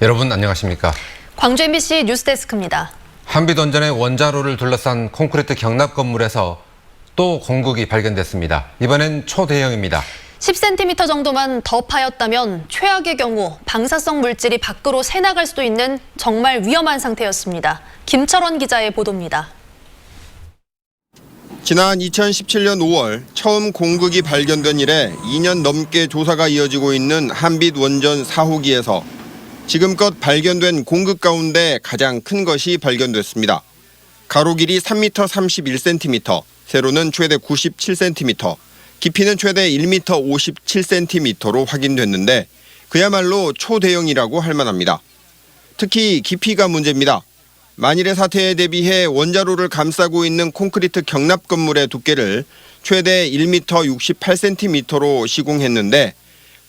여러분 안녕하십니까? 광주 MBC 뉴스데스크입니다. 한빛원전의 원자로를 둘러싼 콘크리트 경납 건물에서 또 공극이 발견됐습니다. 이번엔 초대형입니다. 10cm 정도만 더 파였다면 최악의 경우 방사성 물질이 밖으로 새나갈 수도 있는 정말 위험한 상태였습니다. 김철원 기자의 보도입니다. 지난 2017년 5월 처음 공극이 발견된 이래 2년 넘게 조사가 이어지고 있는 한빛원전 4호기에서 지금껏 발견된 공극 가운데 가장 큰 것이 발견됐습니다. 가로 길이 3m 31cm, 세로는 최대 97cm, 깊이는 최대 1m 57cm로 확인됐는데 그야말로 초대형이라고 할 만합니다. 특히 깊이가 문제입니다. 만일의 사태에 대비해 원자로를 감싸고 있는 콘크리트 경납 건물의 두께를 최대 1m 68cm로 시공했는데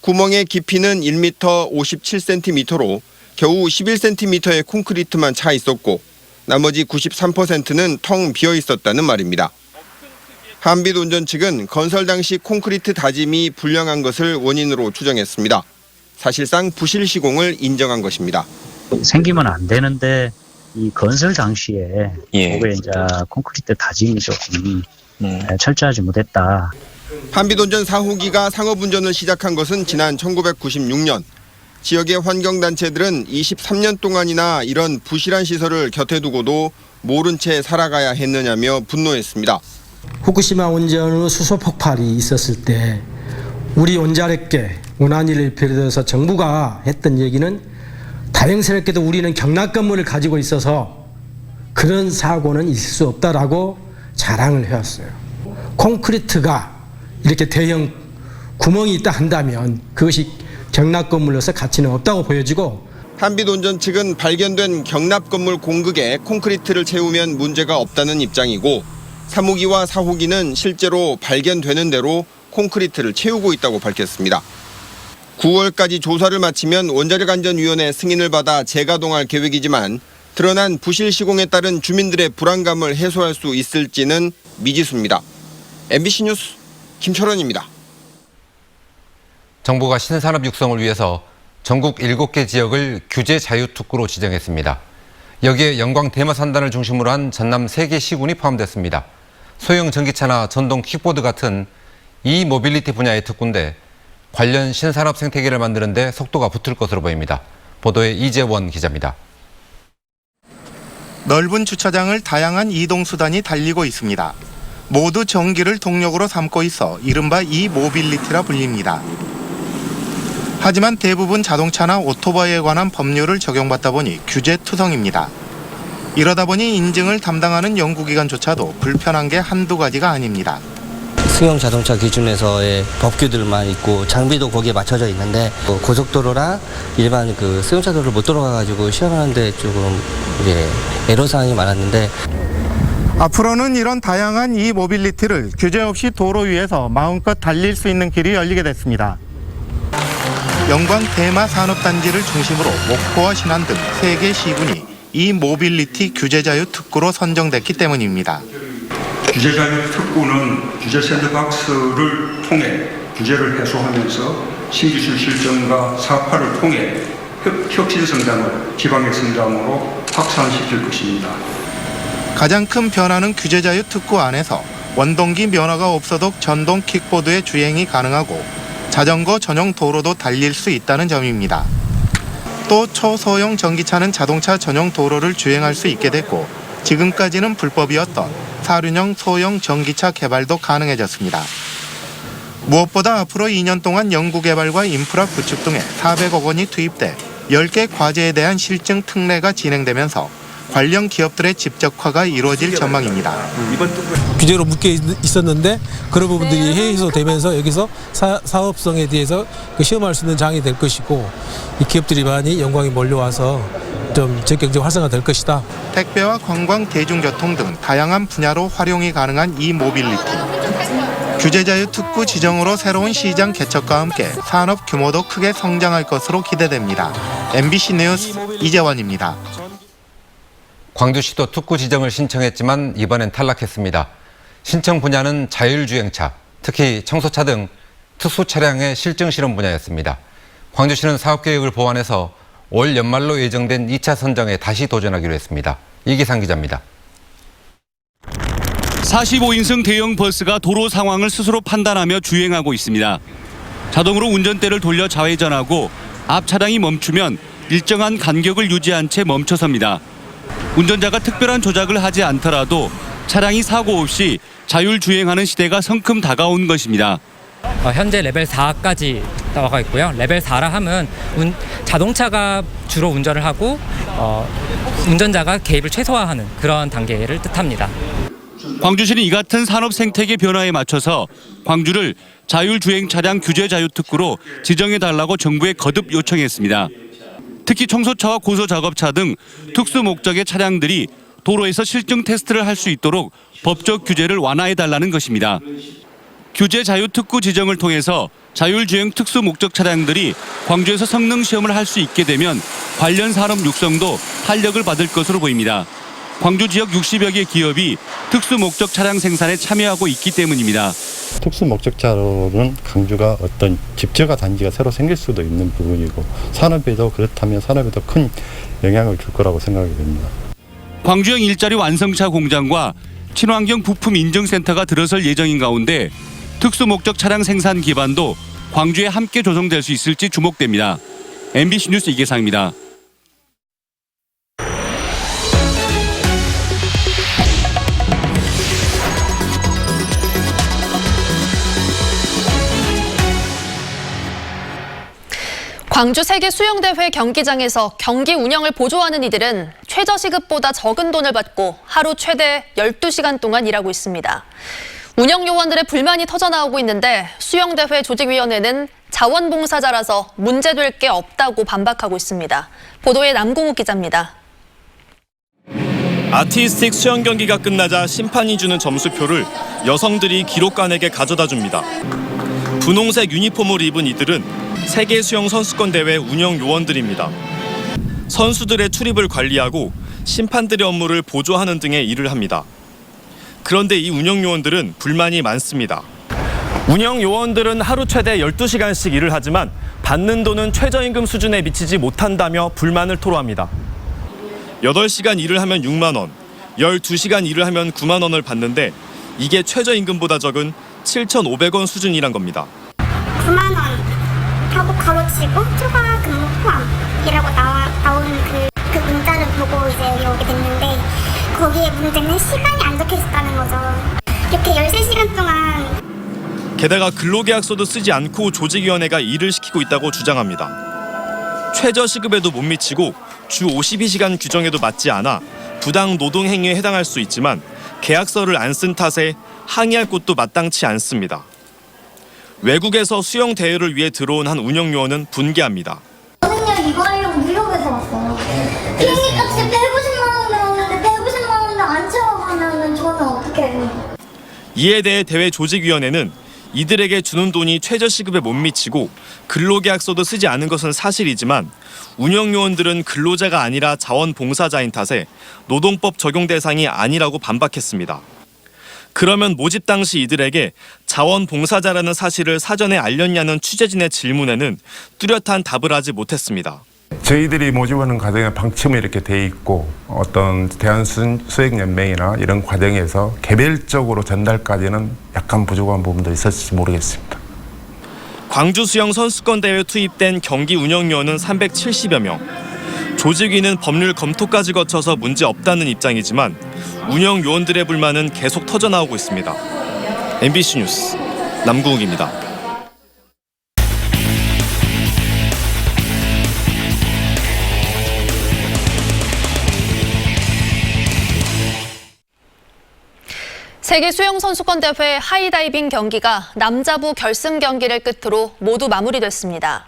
구멍의 깊이는 1m 57cm로 겨우 11cm의 콘크리트만 차 있었고 나머지 93%는 텅 비어 있었다는 말입니다. 한빛원전 측은 건설 당시 콘크리트 다짐이 불량한 것을 원인으로 추정했습니다. 사실상 부실 시공을 인정한 것입니다. 생기면 안 되는데 이 건설 당시에 그게 이제 콘크리트 다짐이 조금 철저하지 못했다. 한빛원전 4호기가 상업운전을 시작한 것은 지난 1996년. 지역의 환경단체들은 23년 동안이나 이런 부실한 시설을 곁에 두고도 모른 채 살아가야 했느냐며 분노했습니다. 후쿠시마 원전의 수소 폭발이 있었을 때 우리 원자력계 운한위를 비롯해서 정부가 했던 얘기는 다행스럽게도 우리는 경납 건물을 가지고 있어서 그런 사고는 있을 수 없다라고 자랑을 해왔어요. 콘크리트가 이렇게 대형 구멍이 있다 한다면 그것이 경납 건물로서 가치는 없다고 보여지고 한빛원전 측은 발견된 경납 건물 공극에 콘크리트를 채우면 문제가 없다는 입장이고 3호기와 4호기는 실제로 발견되는 대로 콘크리트를 채우고 있다고 밝혔습니다. 9월까지 조사를 마치면 원자력안전위원회 승인을 받아 재가동할 계획이지만 드러난 부실 시공에 따른 주민들의 불안감을 해소할 수 있을지는 미지수입니다. MBC 뉴스 김철원입니다. 정부가 신산업 육성을 위해서 전국 7개 지역을 규제 자유특구로 지정했습니다. 여기에 영광 테마산단을 중심으로 한 전남 3개 시군이 포함됐습니다. 소형 전기차나 전동 킥보드 같은 이모빌리티 분야의 특구인데 관련 신산업 생태계를 만드는 데 속도가 붙을 것으로 보입니다. 보도에 이재원 기자입니다. 넓은 주차장을 다양한 이동수단이 달리고 있습니다. 모두 전기를 동력으로 삼고 있어 이른바 이모빌리티라 불립니다. 하지만 대부분 자동차나 오토바이에 관한 법률을 적용받다 보니 규제투성입니다. 이러다 보니 인증을 담당하는 연구기관조차도 불편한 게 한두 가지가 아닙니다. 승용 자동차 기준에서의 법규들만 있고 장비도 거기에 맞춰져 있는데 고속도로나 일반 승용차 도로를 못 들어가가지고 시험하는데 조금 애로사항이 많았는데 앞으로는 이런 다양한 이 모빌리티를 규제 없이 도로 위에서 마음껏 달릴 수 있는 길이 열리게 됐습니다. 영광 테마 산업단지를 중심으로 목포와 신안 등 3개 시군이 이 모빌리티 규제자유 특구로 선정됐기 때문입니다. 규제자유 특구는 규제 샌드박스를 통해 규제를 해소하면서 신기술 실증과 사파를 통해 혁신 성장을 지방의 성장으로 확산시킬 것입니다. 가장 큰 변화는 규제자유 특구 안에서 원동기 면허가 없어도 전동 킥보드의 주행이 가능하고 자전거 전용 도로도 달릴 수 있다는 점입니다. 또 초소형 전기차는 자동차 전용 도로를 주행할 수 있게 됐고 지금까지는 불법이었던 사륜형 소형 전기차 개발도 가능해졌습니다. 무엇보다 앞으로 2년 동안 연구개발과 인프라 구축 등에 400억 원이 투입돼 10개 과제에 대한 실증 특례가 진행되면서 관련 기업들의 집적화가 이루어질 전망입니다. 규제로 묶여 있었는데 그런 부분들이 해소되면서 여기서 사업성에 대해서 시험할 수 있는 장이 될 것이고 이 기업들이 많이 영광에 몰려와서 좀 적극적 활성화 될 것이다. 택배와 관광, 대중교통 등 다양한 분야로 활용이 가능한 이 모빌리티. 규제자유 특구 지정으로 새로운 시장 개척과 함께 산업 규모도 크게 성장할 것으로 기대됩니다. MBC 뉴스 이재원입니다. 광주시도 특구 지정을 신청했지만 이번엔 탈락했습니다. 신청 분야는 자율주행차, 특히 청소차 등 특수 차량의 실증 실험 분야였습니다. 광주시는 사업계획을 보완해서 올 연말로 예정된 2차 선정에 다시 도전하기로 했습니다. 이기상 기자입니다. 45인승 대형 버스가 도로 상황을 스스로 판단하며 주행하고 있습니다. 자동으로 운전대를 돌려 좌회전하고 앞 차량이 멈추면 일정한 간격을 유지한 채 멈춰섭니다. 운전자가 특별한 조작을 하지 않더라도 차량이 사고 없이 자율주행하는 시대가 성큼 다가온 것입니다. 현재 레벨 4까지 나와 있고요. 레벨 4라 하면 자동차가 주로 운전을 하고 운전자가 개입을 최소화하는 그런 단계를 뜻합니다. 광주시는 이 같은 산업 생태계 변화에 맞춰서 광주를 자율주행 차량 규제 자유특구로 지정해달라고 정부에 거듭 요청했습니다. 특히 청소차와 고소작업차 등 특수 목적의 차량들이 도로에서 실증 테스트를 할 수 있도록 법적 규제를 완화해달라는 것입니다. 규제 자유특구 지정을 통해서 자율주행 특수 목적 차량들이 광주에서 성능 시험을 할 수 있게 되면 관련 산업 육성도 탄력을 받을 것으로 보입니다. 광주 지역 60여 개 기업이 특수 목적 차량 생산에 참여하고 있기 때문입니다. 특수 목적차로는 광주가 어떤 집저가 단지가 새로 생길 수도 있는 부분이고 산업에도 그렇다면 산업에도 큰 영향을 줄 거라고 생각이 됩니다. 광주형 일자리 완성차 공장과 친환경 부품 인증센터가 들어설 예정인 가운데 특수 목적 차량 생산 기반도 광주에 함께 조성될 수 있을지 주목됩니다. MBC 뉴스 이계상입니다. 광주 세계수영대회 경기장에서 경기 운영을 보조하는 이들은 최저시급보다 적은 돈을 받고 하루 최대 12시간 동안 일하고 있습니다. 운영 요원들의 불만이 터져나오고 있는데 수영대회 조직위원회는 자원봉사자라서 문제될 게 없다고 반박하고 있습니다. 보도에 남궁욱 기자입니다. 아티스틱 수영 경기가 끝나자 심판이 주는 점수표를 여성들이 기록관에게 가져다 줍니다. 분홍색 유니폼을 입은 이들은 세계수영선수권대회 운영 요원들입니다. 선수들의 출입을 관리하고 심판들의 업무를 보조하는 등의 일을 합니다. 그런데 이 운영 요원들은 불만이 많습니다. 운영 요원들은 하루 최대 12시간씩 일을 하지만 받는 돈은 최저임금 수준에 미치지 못한다며 불만을 토로합니다. 8시간 일을 하면 6만 원, 12시간 일을 하면 9만 원을 받는데 이게 최저임금보다 적은 7,500원 수준이란 겁니다. 9만 원 하고 가로치고 추가 근무 포함이라고 나온 그 문자를 보고 이제 오게 됐는데 거기에 문제는 시간이 안 적혀 있었다는 거죠. 이렇게 13시간 동안 게다가 근로계약서도 쓰지 않고 조직위원회가 일을 시키고 있다고 주장합니다. 최저시급에도 못 미치고 주 52시간 규정에도 맞지 않아 부당 노동 행위에 해당할 수 있지만 계약서를 안 쓴 탓에 항의할 곳도 마땅치 않습니다. 외국에서 수영 대회를 위해 들어온 한 운영 요원은 분개합니다. 저는요 이거 하려고 뉴욕에서 왔어요. 비행기 값이 150만 원 나오는데 150만 원을 안 채워가면 저는 어떻게 해요? 이에 대해 대회 조직위원회는 이들에게 주는 돈이 최저시급에 못 미치고 근로계약서도 쓰지 않은 것은 사실이지만 운영 요원들은 근로자가 아니라 자원봉사자인 탓에 노동법 적용 대상이 아니라고 반박했습니다. 그러면 모집 당시 이들에게 자원봉사자라는 사실을 사전에 알렸냐는 취재진의 질문에는 뚜렷한 답을 하지 못했습니다. 저희들이 모집하는 과정에 방침이 이렇게 돼 있고 어떤 대한수행연맹이나 이런 과정에서 개별적으로 전달까지는 약간 부족한 부분도 있었을지 모르겠습니다. 광주수영선수권대회에 투입된 경기 운영요원은 370여 명. 조직위는 법률 검토까지 거쳐서 문제 없다는 입장이지만 운영 요원들의 불만은 계속 터져나오고 있습니다. MBC 뉴스 남궁욱입니다. 세계수영선수권대회 하이다이빙 경기가 남자부 결승 경기를 끝으로 모두 마무리됐습니다.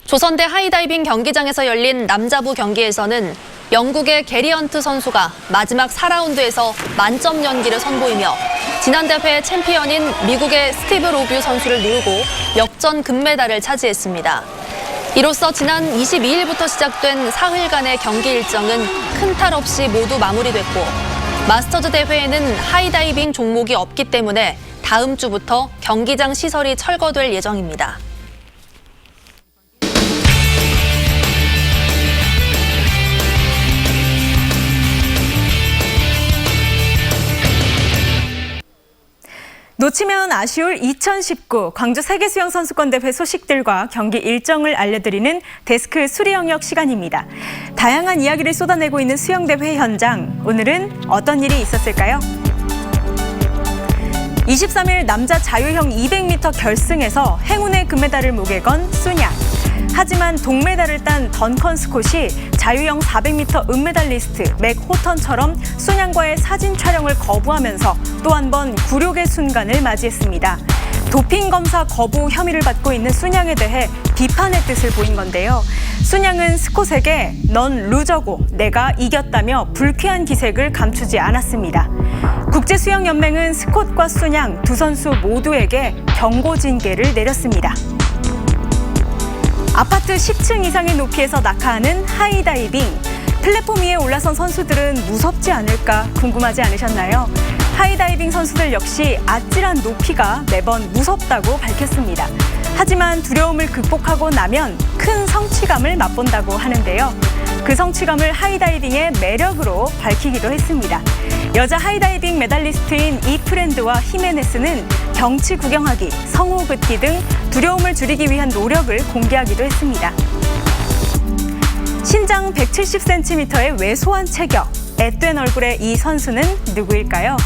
조선대 하이다이빙 경기장에서 열린 남자부 경기에서는 영국의 게리 헌트 선수가 마지막 4라운드에서 만점 연기를 선보이며 지난 대회 챔피언인 미국의 스티브 로뷰 선수를 누르고 역전 금메달을 차지했습니다. 이로써 지난 22일부터 시작된 사흘간의 경기 일정은 큰 탈 없이 모두 마무리됐고 마스터즈 대회에는 하이다이빙 종목이 없기 때문에 다음 주부터 경기장 시설이 철거될 예정입니다. 놓치면 아쉬울 2019 광주 세계수영선수권대회 소식들과 경기 일정을 알려드리는 데스크 수리 영역 시간입니다. 다양한 이야기를 쏟아내고 있는 수영대회 현장, 오늘은 어떤 일이 있었을까요? 23일 남자 자유형 200m 결승에서 행운의 금메달을 목에 건 순양. 하지만 동메달을 딴 던컨 스콧이 자유형 400m 은메달리스트 맥 호턴처럼 순양과의 사진 촬영을 거부하면서 또 한 번 굴욕의 순간을 맞이했습니다. 도핑 검사 거부 혐의를 받고 있는 순양에 대해 비판의 뜻을 보인 건데요. 순양은 스콧에게 넌 루저고 내가 이겼다며 불쾌한 기색을 감추지 않았습니다. 국제수영연맹은 스콧과 순양 두 선수 모두에게 경고 징계를 내렸습니다. 아파트 10층 이상의 높이에서 낙하하는 하이다이빙. 플랫폼 위에 올라선 선수들은 무섭지 않을까 궁금하지 않으셨나요? 하이다이빙 선수들 역시 아찔한 높이가 매번 무섭다고 밝혔습니다. 하지만 두려움을 극복하고 나면 큰 성취감을 맛본다고 하는데요. 그 성취감을 하이다이빙의 매력으로 밝히기도 했습니다. 여자 하이다이빙 메달리스트인 이프렌드와 히메네스는 경치 구경하기, 성우 긋기 등 두려움을 줄이기 위한 노력을 공개하기도 했습니다. 신장 170cm의 왜소한 체격, 앳된 얼굴의 이 선수는 누구일까요?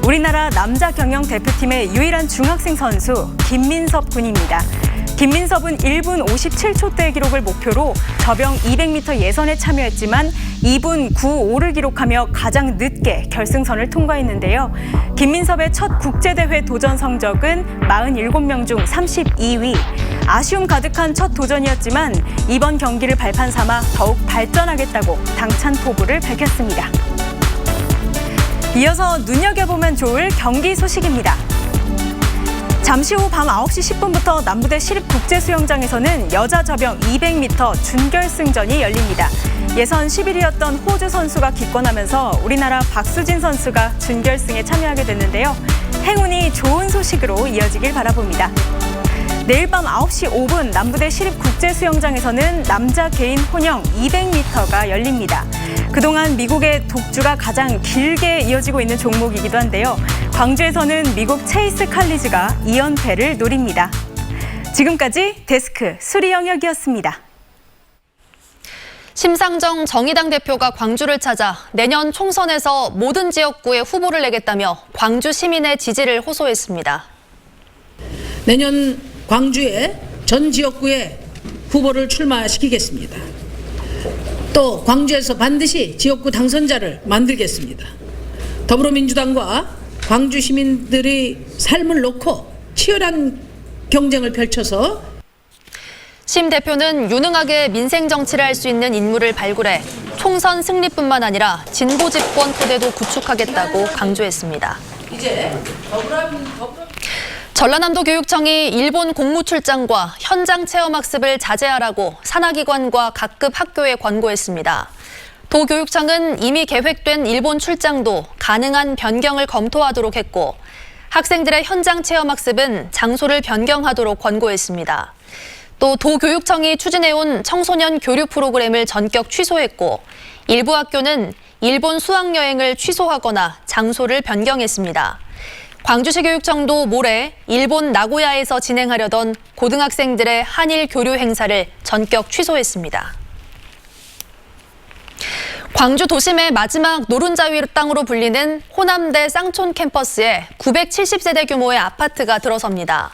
우리나라 남자 경영 대표팀의 유일한 중학생 선수 김민섭 군입니다. 김민섭은 1분 57초대의 기록을 목표로 저병 200m 예선에 참여했지만 2분 95를 기록하며 가장 늦게 결승선을 통과했는데요. 김민섭의 첫 국제대회 도전 성적은 47명 중 32위. 아쉬움 가득한 첫 도전이었지만 이번 경기를 발판 삼아 더욱 발전하겠다고 당찬 포부를 밝혔습니다. 이어서 눈여겨보면 좋을 경기 소식입니다. 잠시 후 밤 9시 10분부터 남부대 시립국제수영장에서는 여자 저병 200m 준결승전이 열립니다. 예선 10위였던 호주 선수가 기권하면서 우리나라 박수진 선수가 준결승에 참여하게 됐는데요. 행운이 좋은 소식으로 이어지길 바라봅니다. 내일 밤 9시 5분 남부대 시립국제수영장에서는 남자 개인 혼영 200m가 열립니다. 그동안 미국의 독주가 가장 길게 이어지고 있는 종목이기도 한데요. 광주에서는 미국 체이스 칼리지가 2연패를 노립니다. 지금까지 데스크 수리 영역이었습니다. 심상정 정의당 대표가 광주를 찾아 내년 총선에서 모든 지역구에 후보를 내겠다며 광주 시민의 지지를 호소했습니다. 내년 광주의 전 지역구에 후보를 출마시키겠습니다. 또 광주에서 반드시 지역구 당선자를 만들겠습니다. 더불어민주당과 광주 시민들의 삶을 놓고 치열한 경쟁을 펼쳐서 심 대표는 유능하게 민생 정치를 할 수 있는 인물을 발굴해 총선 승리뿐만 아니라 진보 집권 토대도 구축하겠다고 강조했습니다. 전라남도 교육청이 일본 공무 출장과 현장 체험 학습을 자제하라고 산하기관과 각급 학교에 권고했습니다. 도교육청은 이미 계획된 일본 출장도 가능한 변경을 검토하도록 했고 학생들의 현장 체험 학습은 장소를 변경하도록 권고했습니다. 또 도교육청이 추진해온 청소년 교류 프로그램을 전격 취소했고 일부 학교는 일본 수학여행을 취소하거나 장소를 변경했습니다. 광주시 교육청도 모레 일본 나고야에서 진행하려던 고등학생들의 한일 교류 행사를 전격 취소했습니다. 광주 도심의 마지막 노른자위 땅으로 불리는 호남대 쌍촌 캠퍼스에 970세대 규모의 아파트가 들어섭니다.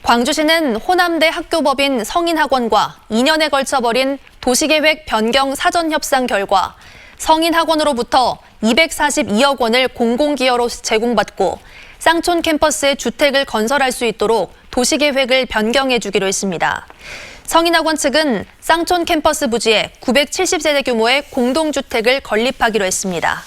광주시는 호남대 학교법인 성인학원과 2년에 걸쳐 벌인 도시계획 변경 사전 협상 결과 성인학원으로부터 242억 원을 공공기여로 제공받고 쌍촌 캠퍼스에 주택을 건설할 수 있도록 도시계획을 변경해 주기로 했습니다. 성인학원 측은 쌍촌 캠퍼스 부지에 970세대 규모의 공동주택을 건립하기로 했습니다.